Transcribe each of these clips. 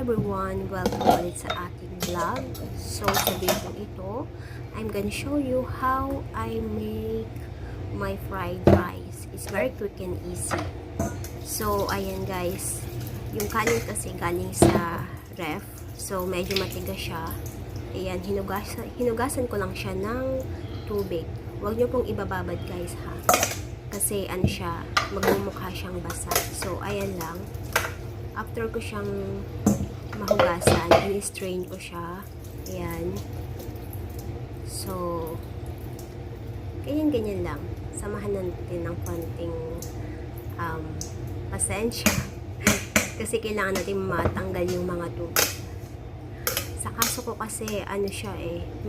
everyone! Welcome ulit sa ating vlog. So, sa video ito, I'm gonna show you how I make my fried rice. It's very quick and easy. So, ayan guys. Yung kanin kasi galing sa ref. So, medyo matigas siya. Ayan, hinugasan ko lang siya ng tubig. Huwag nyo pong ibababad guys ha. Kasi ano siya, magmumukha siyang basa. So, ayan lang. After ko siyang mahugasan, i-strain ko siya. Ayan. So, ganyan-ganyan lang. Samahan natin ng konting pasensya. Kasi kailangan natin matanggal yung mga tubig. Sa kaso ko kasi, ano siya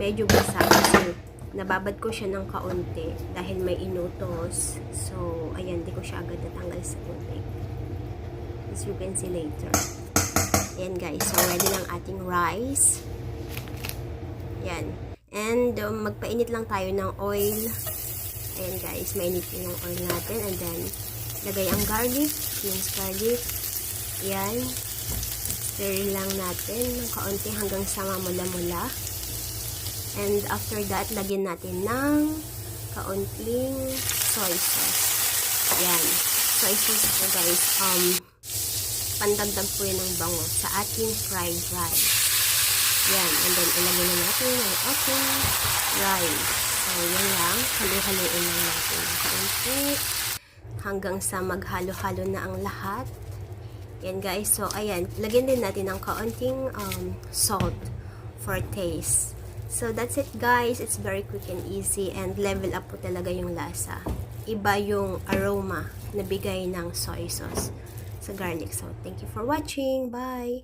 medyo basa. Kasi nababad ko siya ng kaunti dahil may inutos. So, ayan, di ko siya agad natanggal sa tubig. As you can see later. Ayan guys, so ready lang ating rice. Ayan. And magpainit lang tayo ng oil. Ayan guys, mainit yung oil natin. And then, lagay ang garlic, minced garlic. Ayan. Stir lang natin ng kaunti hanggang sa mamula-mula. And after that, lagyan natin ng kaunting soy sauce. Ayan. Soy sauce po guys, pandagdag po yun ng bango sa ating fried rice. Yan. And then, ilagay na natin ang ating rice. So, yan lang. Halo-haloin lang natin ng kaunti hanggang sa maghalo-halo na ang lahat. Yan guys. So, ayan. Lagyan din natin ng kaunting salt for taste. So, that's it guys. It's very quick and easy and level up po talaga yung lasa. Iba yung aroma na bigay ng soy sauce sa garlic. So, thank you for watching. Bye!